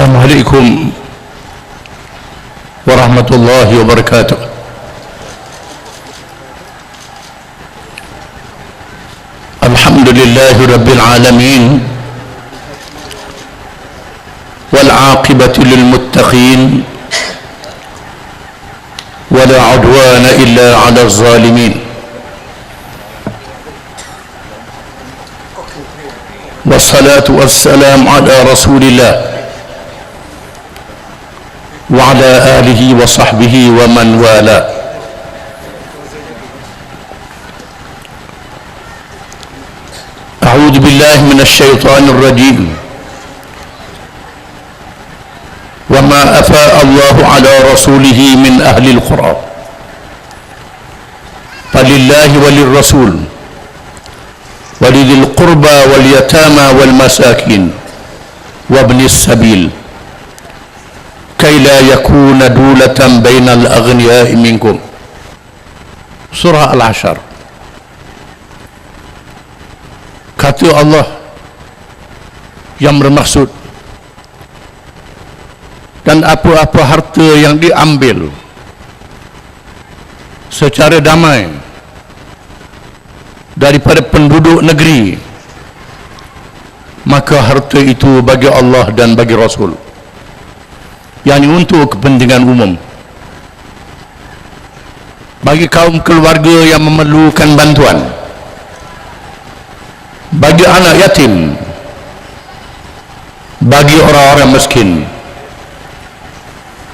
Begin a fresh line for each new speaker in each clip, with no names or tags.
السلام عليكم ورحمة الله وبركاته. الحمد لله رب العالمين والعاقبة للمتقين ولا عدوان إلا على الظالمين، والصلاة والسلام على رسول الله وعلى آله وصحبه ومن والاه. أعوذ بالله من الشيطان الرجيم. وما أفاء الله على رسوله من أهل القرى فلله وللرسول ولذي القربى واليتامى والمساكين وابن السبيل كي لا يكون دولة بين الأغنياء منكم. Surah Al-Hasyr. Kata Allah yang bermaksud, dan apa-apa harta yang diambil secara damai daripada penduduk negeri, maka harta itu bagi Allah dan bagi Rasul, yakni untuk kepentingan umum, bagi kaum keluarga yang memerlukan bantuan, bagi anak yatim, bagi orang-orang miskin,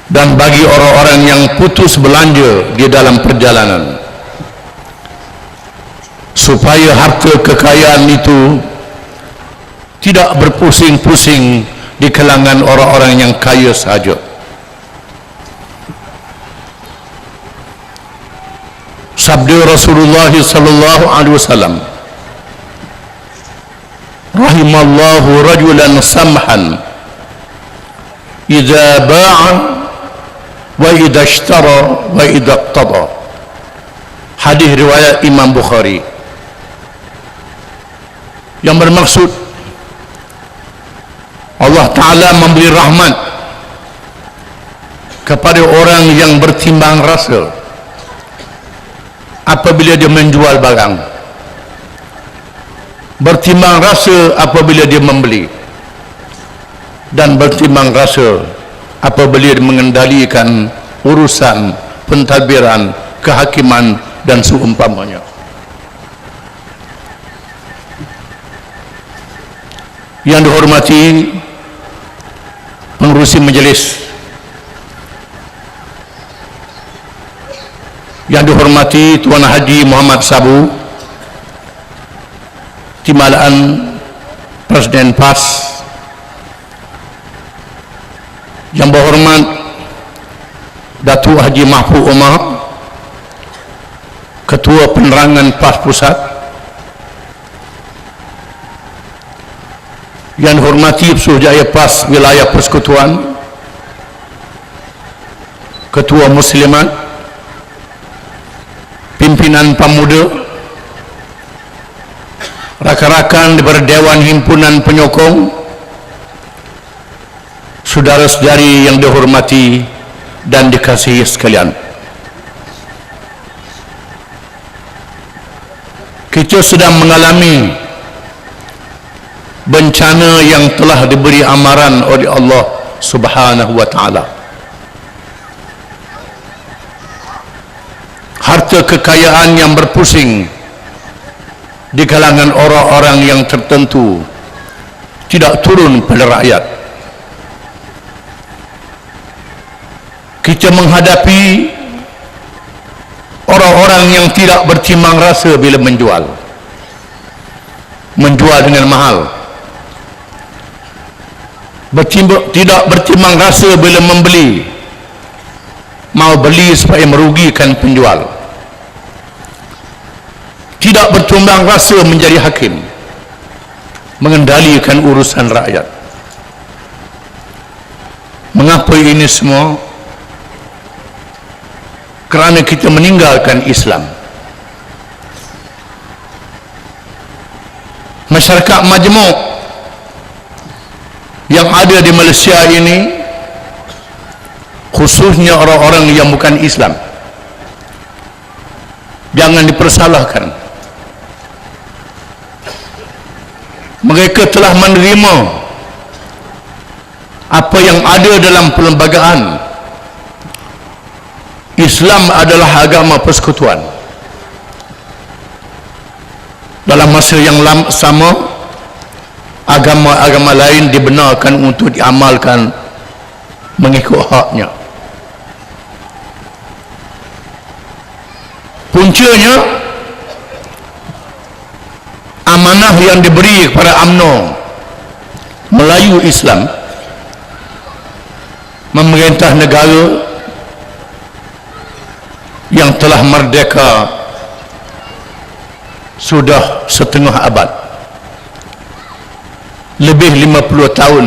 dan bagi orang-orang yang putus belanja di dalam perjalanan, supaya harta kekayaan itu tidak berpusing-pusing di kalangan orang-orang yang kaya sahaja. Sabda Rasulullah sallallahu alaihi wasallam, rahimallahu rajulan samhan idza ba'a wa idza ishtara wa idza iqtada. Hadis riwayat Imam Bukhari, yang bermaksud Allah Ta'ala memberi rahmat kepada orang yang bertimbang rasa apabila dia menjual barang, bertimbang rasa apabila dia membeli, dan bertimbang rasa apabila dia mengendalikan urusan pentadbiran, kehakiman dan seumpamanya. Yang dihormati pengurusi majelis, yang dihormati Tuan Haji Muhammad Sabu, Timbalan Presiden PAS, yang berhormat Datuk Haji Mahfuz Umar, Ketua Penerangan PAS Pusat, yang dihormati Suruhjaya PAS Wilayah Persekutuan, Ketua Muslimat, pimpinan pemuda, rakan-rakan daripada Dewan Himpunan Penyokong, saudara-saudari yang dihormati dan dikasihi sekalian. Kita sedang mengalami bencana yang telah diberi amaran oleh Allah Subhanahu wa Ta'ala. Harta kekayaan yang berpusing di kalangan orang-orang yang tertentu tidak turun pada rakyat. Kita menghadapi orang-orang yang tidak bertimbang rasa bila menjual dengan mahal, tidak bertimbang rasa bila membeli, mau beli supaya merugikan penjual, tidak bertimbang rasa menjadi hakim, mengendalikan urusan rakyat. Mengapa ini semua? Kerana kita meninggalkan Islam. Masyarakat majmuk yang ada di Malaysia ini, khususnya orang-orang yang bukan Islam, jangan dipersalahkan. Mereka telah menerima apa yang ada dalam perlembagaan. Islam adalah agama persekutuan. Dalam masa yang sama, agama-agama lain dibenarkan untuk diamalkan mengikut haknya. Puncanya, amanah yang diberi kepada UMNO Melayu Islam memerintah negara yang telah merdeka sudah setengah abad, lebih 50 tahun,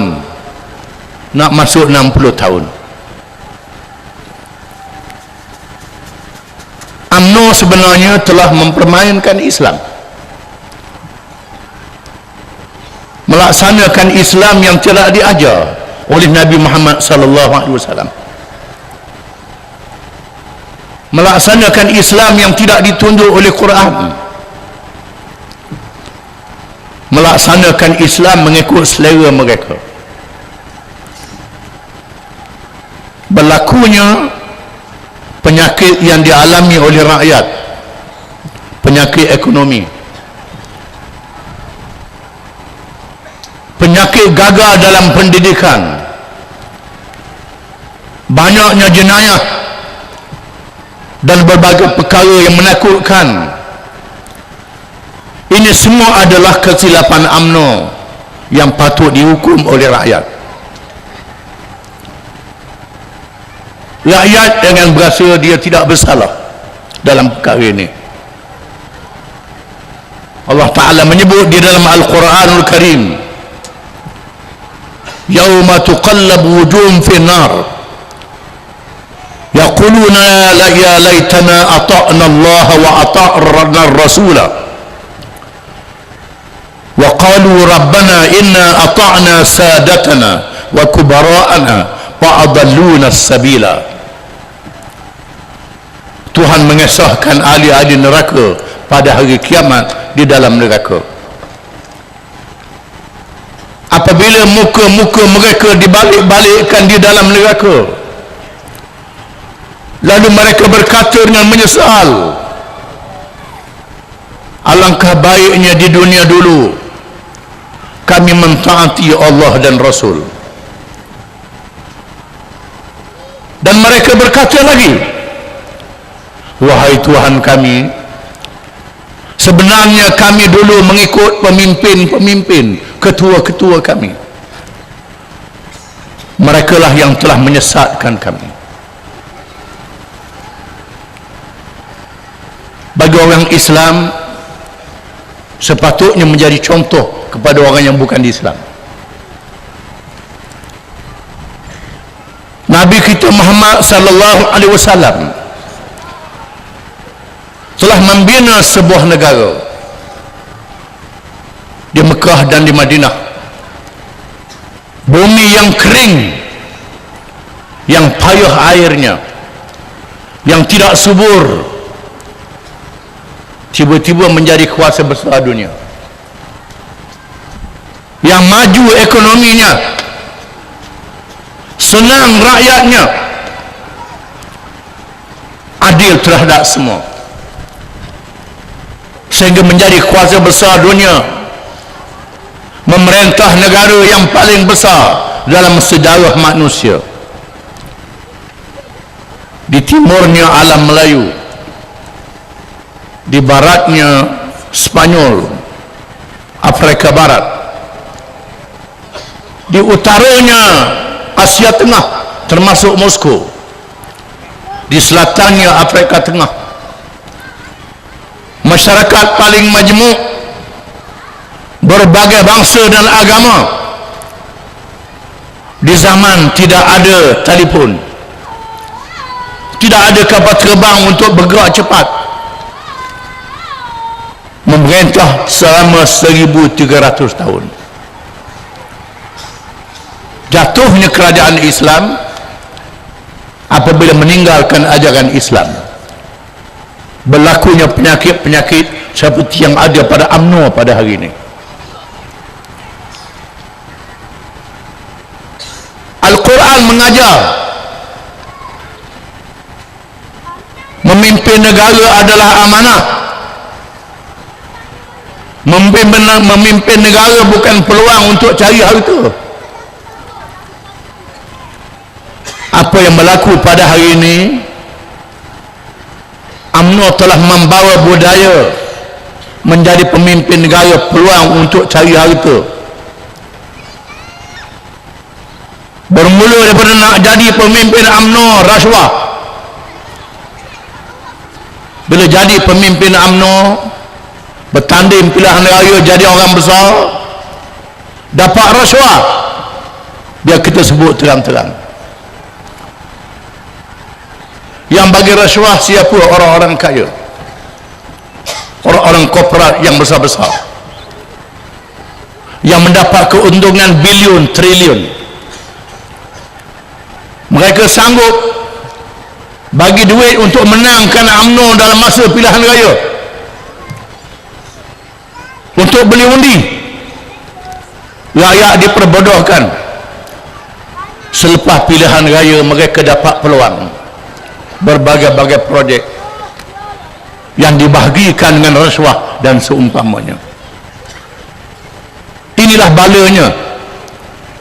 nak masuk 60 tahun. UMNO sebenarnya telah mempermainkan Islam, melaksanakan Islam yang telah diajar oleh Nabi Muhammad sallallahu alaihi wasallam, melaksanakan Islam yang tidak ditunjuk oleh Quran, melaksanakan Islam mengikut selera mereka. Berlakunya penyakit yang dialami oleh rakyat, penyakit ekonomi, penyakit gagal dalam pendidikan, banyaknya jenayah dan berbagai perkara yang menakutkan. Ini semua adalah kesilapan UMNO yang patut dihukum oleh rakyat. Rakyat dengan berasa dia tidak bersalah dalam perkara ini. Allah Ta'ala menyebut di dalam Al-Quranul Karim, yauma tuqallabu wujuhum fi nar yaquluna ya laitana ata'na Allah wa ata'na ar-rasula wa qalu rabbana inna ata'na sadatana wa kubara'ana wa adalluna as-sabila. Tuhan mengesahkan ahli-ahli neraka pada hari kiamat di dalam neraka. Apabila muka-muka mereka dibalik-balikkan di dalam neraka, lalu mereka berkata dengan menyesal, alangkah baiknya di dunia dulu kami mentaati Allah dan Rasul. Dan mereka berkata lagi, wahai Tuhan kami, sebenarnya kami dulu mengikut pemimpin-pemimpin, ketua-ketua kami. Merekalah yang telah menyesatkan kami. Bagi orang Islam, sepatutnya menjadi contoh kepada orang yang bukan di Islam. Nabi kita Muhammad sallallahu alaihi wasallam telah membina sebuah negara di Mekah dan di Madinah, bumi yang kering, yang payah airnya, yang tidak subur, tiba-tiba menjadi kuasa besar dunia, yang maju ekonominya, senang rakyatnya, adil terhadap semua, sehingga menjadi kuasa besar dunia, memerintah negara yang paling besar dalam sejarah manusia. Di timurnya alam Melayu, di baratnya Spanyol, Afrika Barat, di utaranya Asia Tengah termasuk Moskow, di selatannya Afrika Tengah, masyarakat paling majmuk, berbagai bangsa dan agama. Di zaman tidak ada telefon, tidak ada kapal terbang untuk bergerak cepat, memerintah selama 1300 tahun. jatuhnya kerajaan Islam apabila meninggalkan ajaran Islam, berlakunya penyakit-penyakit seperti yang ada pada UMNO pada hari ini. Al-Quran mengajar memimpin negara adalah amanah. Memimpin negara bukan peluang untuk cari harta. Apa yang berlaku pada hari ini, UMNO telah membawa budaya menjadi pemimpin negara peluang untuk cari harta. Bermula daripada nak jadi pemimpin UMNO, rasuah. Bila jadi pemimpin UMNO, bertanding pilihan raya jadi orang besar, dapat rasuah, biar kita sebut terang-terang. Yang bagi rasuah siapa? Orang-orang kaya, orang-orang korporat yang besar-besar, yang mendapat keuntungan bilion, triliun. Mereka sanggup bagi duit untuk menangkan UMNO dalam masa pilihan raya, untuk beli undi. Rakyat diperbodohkan. Selepas pilihan raya mereka dapat peluang berbagai-bagai projek yang dibahagikan dengan rasuah dan seumpamanya. Inilah balanya,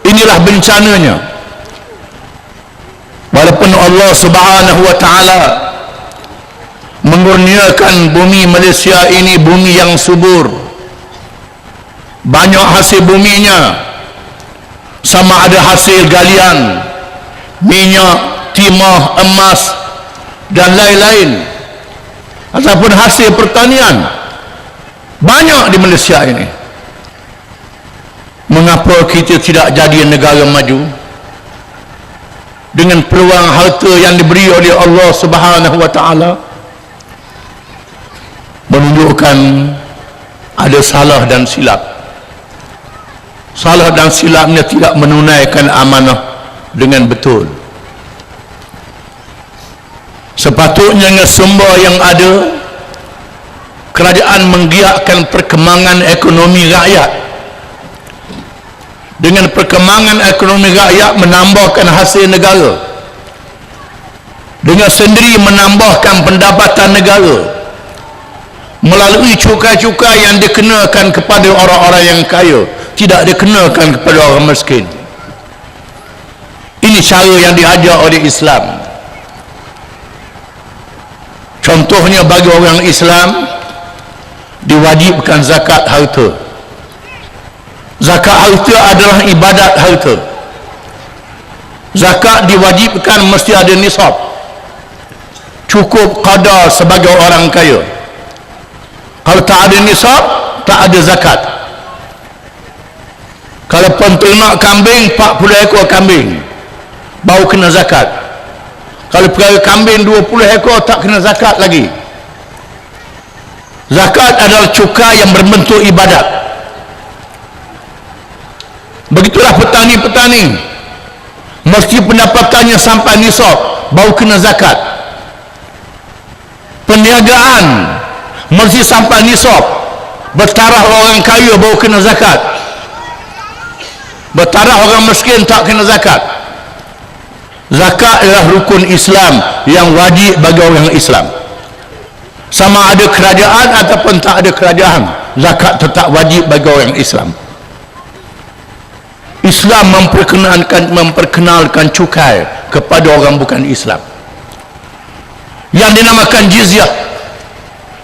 inilah bencananya. Walaupun Allah Subhanahu wa ta'ala mengurniakan bumi Malaysia ini bumi yang subur, banyak hasil buminya, sama ada hasil galian, minyak, timah, emas dan lain-lain, ataupun hasil pertanian, banyak di Malaysia ini. Mengapa kita tidak jadi negara maju dengan peluang harta yang diberi oleh Allah Subhanahu wa ta'ala? Menunjukkan ada salah dan silap. Salah dan silapnya tidak menunaikan amanah dengan betul. Sepatutnya dengan sumber yang ada, kerajaan menggiatkan perkembangan ekonomi rakyat. Dengan perkembangan ekonomi rakyat menambahkan hasil negara, dengan sendiri menambahkan pendapatan negara melalui cukai-cukai yang dikenakan kepada orang-orang yang kaya, tidak dikenakan kepada orang miskin. Ini cara yang diajar oleh Islam. Contohnya, bagi orang Islam diwajibkan zakat harta. Zakat harta adalah ibadat harta. Zakat diwajibkan mesti ada nisab, cukup qadar sebagai orang kaya. Kalau tak ada nisab, tak ada zakat. Kalau penternak kambing 40 ekor kambing baru kena zakat. Kalau perkara kambing 20 ekor tak kena zakat lagi. Zakat adalah cukai yang berbentuk ibadat. Begitulah petani-petani, mesti pendapatannya sampai nisab baru kena zakat. Perniagaan mesti sampai nisab, bertaraf orang kaya baru kena zakat, bertaraf orang miskin tak kena zakat. Zakat adalah rukun Islam yang wajib bagi orang Islam. Sama ada kerajaan ataupun tak ada kerajaan, zakat tetap wajib bagi orang Islam. Islam memperkenalkan cukai kepada orang bukan Islam, yang dinamakan jizyah,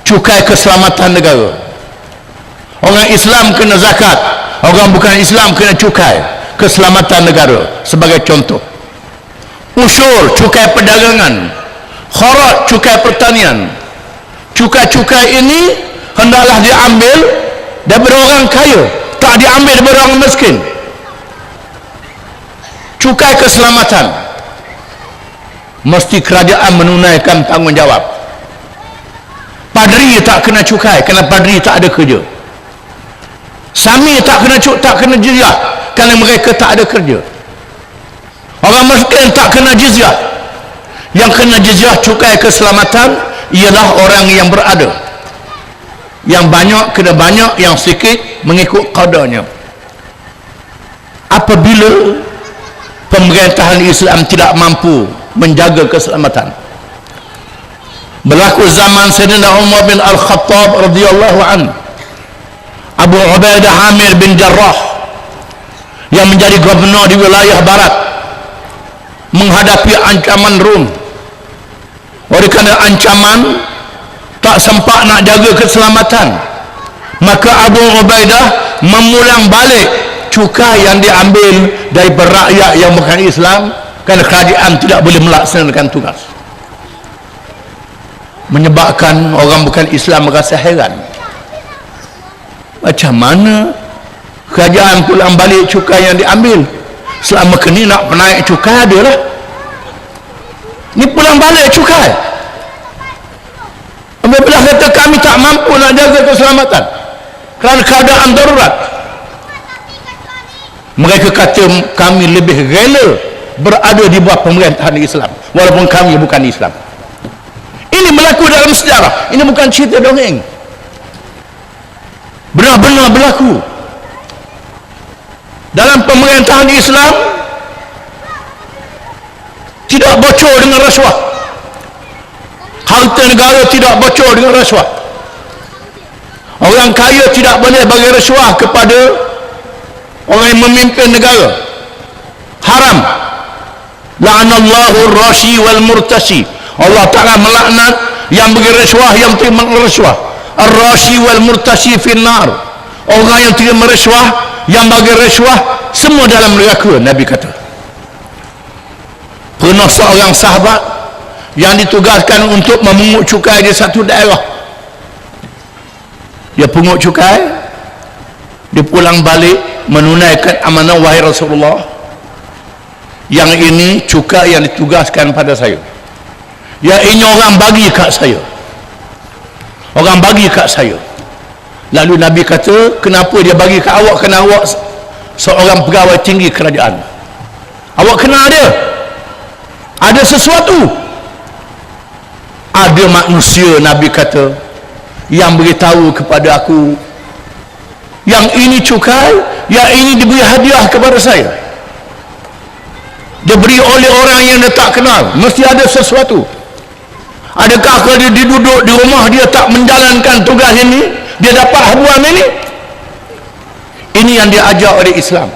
cukai keselamatan negara. Orang Islam kena zakat, orang bukan Islam kena cukai keselamatan negara. Sebagai contoh, usyur cukai perdagangan, kharat cukai pertanian. Cukai-cukai ini hendaklah diambil daripada orang kaya, tak diambil daripada orang miskin. Cukai keselamatan mesti kerajaan menunaikan tanggungjawab. Padri tak kena cukai kerana padri tak ada kerja. Sami tak kena jizyah kerana mereka tak ada kerja. Orang miskin tak kena jizyah. Yang kena jizyah cukai keselamatan ialah orang yang berada. Yang banyak kena banyak, yang sikit mengikut qadarnya. Apabila pemerintahan Islam tidak mampu menjaga keselamatan, berlaku zaman Sayyidina Umar bin Al-Khattab radhiyallahu anhu, Abu Ubaidah Amir bin Jarrah yang menjadi gubernur di wilayah barat menghadapi ancaman Rom. Oleh kerana ancaman, tak sempat nak jaga keselamatan, maka Abu Ubaidah memulang balik cukai yang diambil dari rakyat yang bukan Islam, kerana kerajaan tidak boleh melaksanakan tugas. Menyebabkan orang bukan Islam merasa heran, macam mana kerajaan pulang balik cukai yang diambil? Selama kini nak naik cukai adalah ni pulang balik cukai. Apabila kata kami tak mampu nak jaga keselamatan kerana keadaan darurat, mereka kata kami lebih rela berada di bawah pemerintahan Islam walaupun kami bukan Islam. Ini berlaku dalam sejarah, ini bukan cerita dongeng, benar-benar berlaku. Dalam pemerintahan Islam tidak bocor dengan rasuah. Harta negara tidak bocor dengan rasuah. Orang kaya tidak boleh bagi rasuah kepada orang yang memimpin negara. Haram. La'anallahu ar-rashi wal murtashi. Allah Ta'ala melaknat yang bagi rasuah, yang terima rasuah. Ar-rashi wal murtashi finnar. Orang yang terima rasuah, yang bagi rasuah, semua dalam neraka, Nabi kata. Pernah seorang sahabat yang ditugaskan untuk memungut cukai di satu daerah. Dia pungut cukai, dia pulang balik menunaikan amanah, wahai Rasulullah, yang ini cukai yang ditugaskan pada saya. Ya, ini orang bagi kat saya. Orang bagi kat saya. Lalu Nabi kata, kenapa dia bagi kat awak? Kerana awak seorang pegawai tinggi kerajaan. Awak kenal dia. Ada sesuatu. Ada manusia, Nabi kata, yang beritahu kepada aku, yang ini cukai, yang ini diberi hadiah kepada saya. Diberi oleh orang yang dia tak kenal. Mesti ada sesuatu. Adakah kalau dia duduk di rumah, dia tak menjalankan tugas ini, dia dapat habuan ini? Ini yang diajar oleh Islam.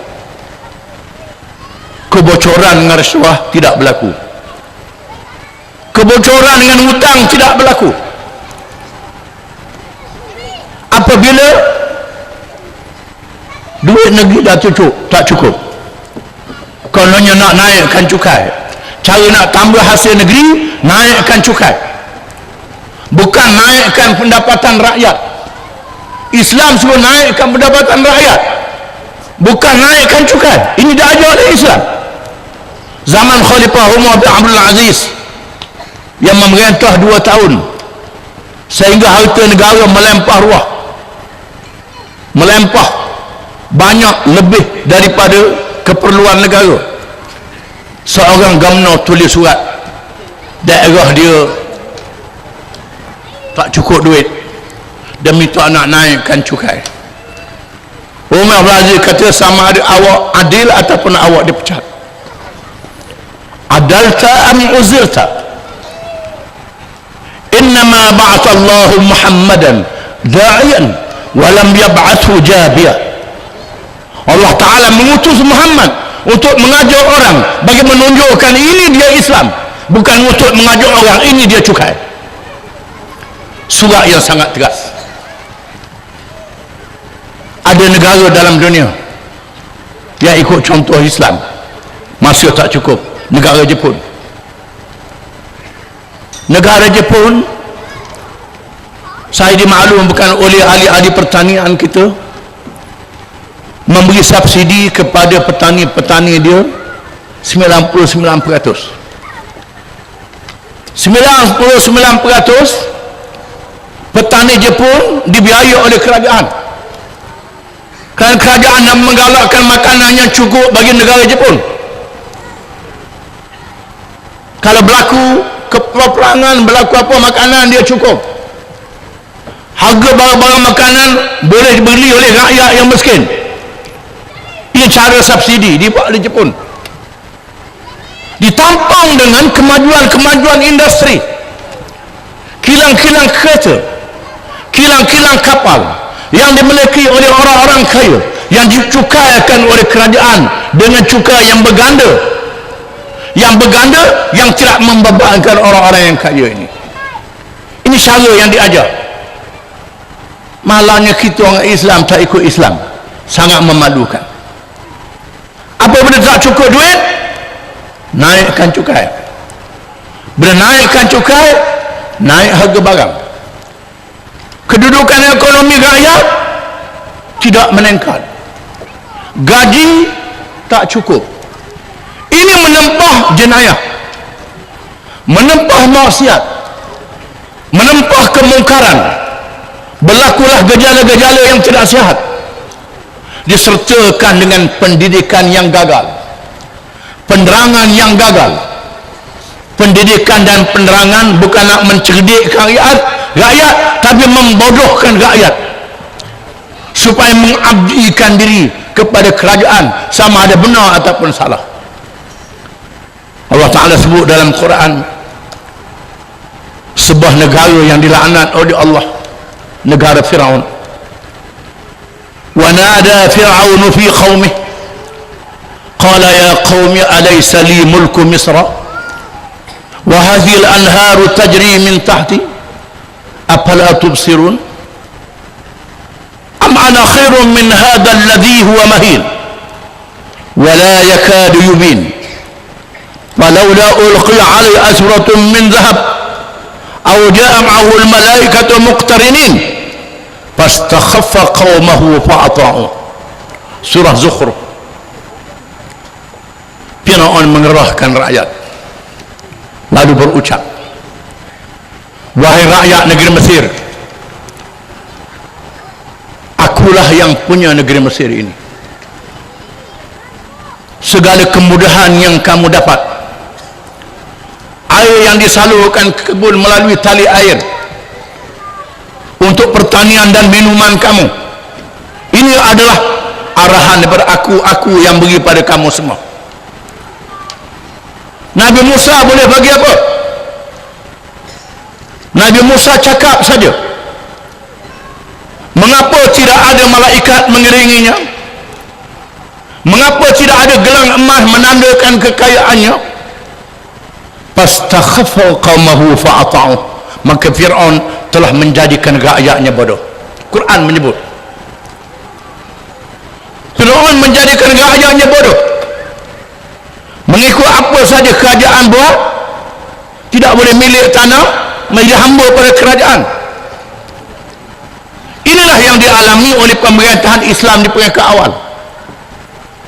Kebocoran dengan rasuah tidak berlaku. Kebocoran dengan hutang tidak berlaku. Apabila duit negeri dah tak cukup, kononnya nak naikkan cukai, cara nak tambah hasil negeri, naikkan cukai. Bukan naikkan pendapatan rakyat. Islam suruh naikkan pendapatan rakyat, bukan naikkan cukai. Ini diajar oleh Islam. Zaman Khalifah Umar bin Abdul Aziz yang memerintah 2 tahun, sehingga harta negara melimpah ruah, melimpah banyak lebih daripada keperluan negara. Seorang gubernur tulis surat, daerah dia tak cukup duit, dia minta nak naikkan cukai. Umar bin Aziz kata, sama ada awak adil ataupun awak dipecat. Adalta am uzirta? Innama ba'atha Allahu Muhammadan da'iyan wa lam yab'athu jabiyah. Allah Ta'ala mengutus Muhammad untuk mengajar orang bagi menunjukkan ini dia Islam, bukan untuk mengajar orang ini dia cukai. Surat yang sangat tegas. Ada negara dalam dunia yang ikut contoh Islam, masih tak cukup. Negara Jepun. Negara Jepun, saya dimaklumkan oleh ahli-ahli pertanian kita, memberi subsidi kepada petani-petani dia 99%. 99% petani Jepun dibiayai oleh kerajaan, kerana kerajaan nak menggalakkan makanan yang cukup bagi negara Jepun. Kalau berlaku peperangan, berlaku apa, makanan dia cukup. Harga barang-barang makanan boleh dibeli oleh rakyat yang miskin. Ini cara subsidi dibuat di Jepun. Ditampang dengan kemajuan-kemajuan industri, kilang-kilang kereta, kilang-kilang kapal yang dimiliki oleh orang-orang kaya, yang dicukaikan oleh kerajaan dengan cukai yang berganda, yang tidak membebankan orang-orang yang kaya ini. Ini cara yang diajar. Malangnya kita orang Islam tak ikut Islam, sangat memalukan. Apabila tak cukup duit, naikkan cukai. Bila naikkan cukai, naik harga barang. Kedudukan ekonomi rakyat tidak meningkat. Gaji tak cukup. Ini menempah jenayah, menempah maksiat, menempah kemungkaran. Berlakulah gejala-gejala yang tidak sihat, disertakan dengan pendidikan yang gagal, penerangan yang gagal. Pendidikan dan penerangan bukan nak mencerdikkan rakyat, tapi membodohkan rakyat supaya mengabdikan diri kepada kerajaan, sama ada benar ataupun salah. Allah Ta'ala sebut dalam Quran sebuah negara yang dilaknat oleh Allah, negara Firaun. Wa nada Fir'aun fi qaumih qala ya qaumi alaysa li mulku misra wa hadhihi al-anharu tajri min tahti afala tubsirun am ana khairun min hadha alladhi huwa mahin wa la yakadu yubin falawla ulqiya alayhi asratun min dhahab aw jaa ma'ahu al-malaikatu muqtarinin fastakhaffa qaumahu fa'ata'u. Surah Zukhruf. Firaun mengerahkan rakyat lalu berucap, wahai rakyat negeri Mesir, akulah yang punya negeri Mesir ini. Segala kemudahan yang kamu dapat, air yang disalurkan ke kebun melalui tali air untuk pertanian dan minuman kamu, ini adalah arahan daripada aku yang beri pada kamu semua. Nabi Musa boleh bagi apa? Nabi Musa cakap saja. Mengapa tidak ada malaikat mengiringinya? Mengapa tidak ada gelang emas menandakan kekayaannya? Fastakhaffa qaumahu fa'ata'u. Maka Fir'aun telah menjadikan rakyatnya bodoh. Quran menyebut Fir'aun menjadikan rakyatnya bodoh, mengikut apa saja kerajaan buat. Tidak boleh milik tanah, menjadi hamba pada kerajaan. Inilah yang dialami oleh pemerintahan Islam di peringkat awal.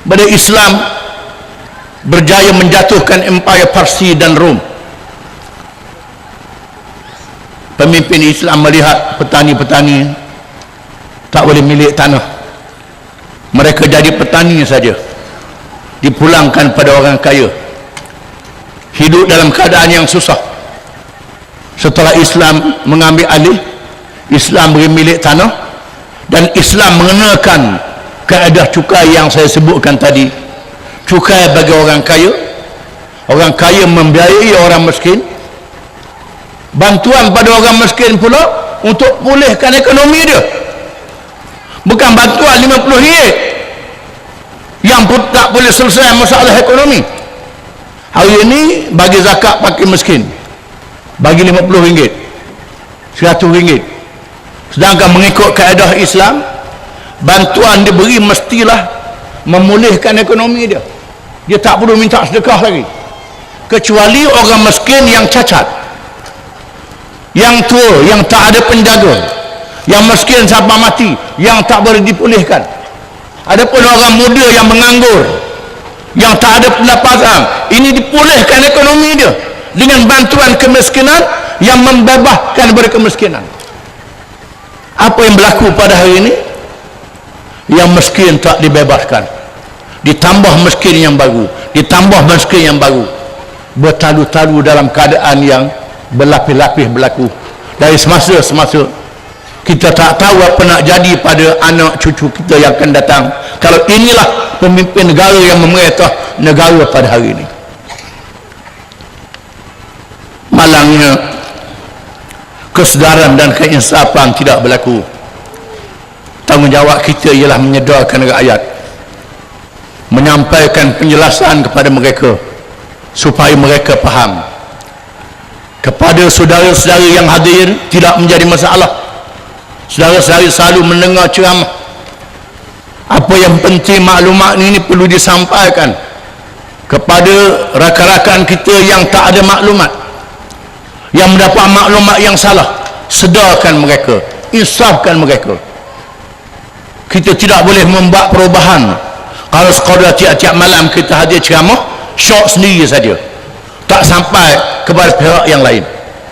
Pada Islam berjaya menjatuhkan Empire Parsi dan Rom. Pemimpin Islam melihat petani-petani tak boleh milik tanah, mereka jadi petani saja, dipulangkan pada orang kaya, hidup dalam keadaan yang susah. Setelah Islam mengambil alih, Islam beri milik tanah, dan Islam mengenakan kaedah cukai yang saya sebutkan tadi. Cukai bagi orang kaya membiayai orang miskin, bantuan pada orang miskin pula untuk pulihkan ekonomi dia. Bukan bantuan RM50 yang pun tak boleh selesai masalah ekonomi. Hari ini bagi zakat fakir miskin, bagi RM50, RM100. Sedangkan mengikut kaedah Islam, bantuan diberi mestilah memulihkan ekonomi dia. Dia tak perlu minta sedekah lagi, kecuali orang miskin yang cacat, yang tua, yang tak ada penjaga, yang miskin sampai mati, yang tak boleh dipulihkan. Adapun orang muda yang menganggur, yang tak ada pendapatan, ini dipulihkan ekonomi dia dengan bantuan kemiskinan yang membebaskan dari kemiskinan. Apa yang berlaku pada hari ini? Yang miskin tak dibebaskan, ditambah miskin yang baru, ditambah miskin yang baru. bertalu-talu dalam keadaan yang berlapis-lapis berlaku. Dari semasa kita tak tahu apa nak jadi pada anak cucu kita yang akan datang, kalau inilah pemimpin negara yang memerintah negara pada hari ini. Malangnya kesedaran dan keinsafan tidak berlaku. Tanggungjawab kita ialah menyedarkan rakyat, menyampaikan penjelasan kepada mereka supaya mereka faham. Kepada saudara-saudara yang hadir tidak menjadi masalah. Saudara-saudara selalu mendengar ceramah. Apa yang penting, maklumat ini perlu disampaikan kepada rakan-rakan kita yang tak ada maklumat, yang mendapat maklumat yang salah. Sedarkan mereka, insafkan mereka. Kita tidak boleh membuat perubahan. Kalau sekadar tiap-tiap malam kita hadir ceramah, syok sendiri saja, tak sampai kepada pihak yang lain.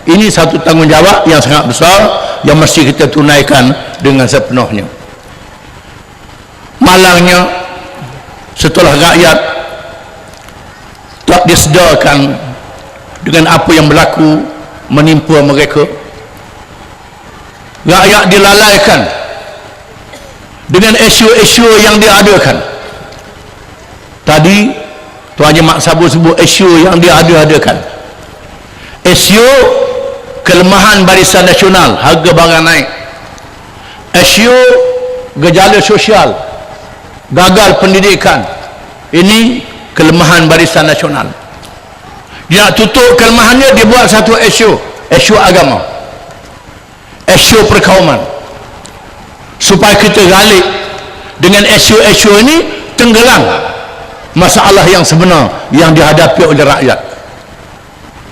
Ini satu tanggungjawab yang sangat besar yang mesti kita tunaikan dengan sepenuhnya. Malangnya setelah rakyat tak disedarkan dengan apa yang berlaku menimpa mereka, rakyat dilalaikan dengan isu-isu yang diadakan. Tadi Tuan Haji Mak Sabu sebut isu yang diadakan, isu kelemahan barisan nasional, harga barang naik, isu gejala sosial, gagal pendidikan. Ini kelemahan barisan nasional. Dia nak tutup kelemahannya, dia buat satu isu agama, isu perkauman, supaya kita galik dengan isu-isu ini, tenggelam masalah yang sebenar yang dihadapi oleh rakyat.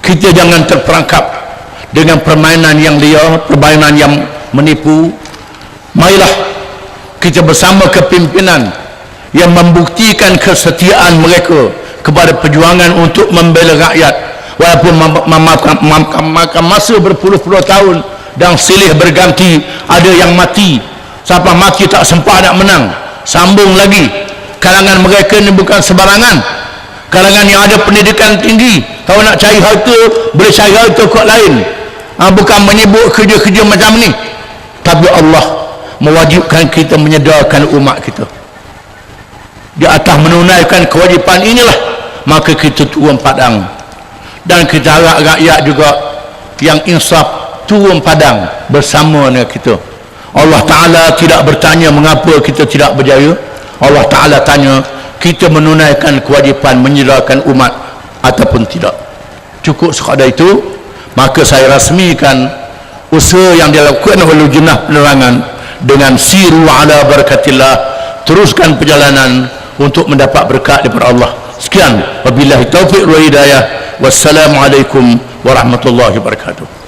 Kita jangan terperangkap dengan permainan yang liar, permainan yang menipu. Marilah kita bersama kepimpinan yang membuktikan kesetiaan mereka kepada perjuangan untuk membela rakyat, walaupun memakan masa berpuluh-puluh tahun dan silih berganti. Ada yang mati, siapa mati tak sempat nak menang, sambung lagi. Kalangan mereka ni bukan sebarangan, kalangan yang ada pendidikan tinggi. Kalau nak cari harta, boleh cari harta kot lain, bukan menyebut kerja-kerja macam ni. Tapi Allah mewajibkan kita menyedarkan umat kita. Di atas menunaikan kewajipan inilah, maka kita turun padang, dan kita harap rakyat juga yang insaf turun padang bersama dengan kita. Allah Ta'ala tidak bertanya mengapa kita tidak berjaya. Allah Ta'ala tanya kita menunaikan kewajipan menyedarkan umat ataupun tidak. Cukup sekadar itu, maka saya rasmikan usaha yang dilakukan oleh Lujnah Penerangan dengan siru ala barakatillah, teruskan perjalanan untuk mendapat berkat daripada Allah. Sekian, wabillahi taufiq wal hidayah. Wassalamualaikum warahmatullahi wabarakatuh.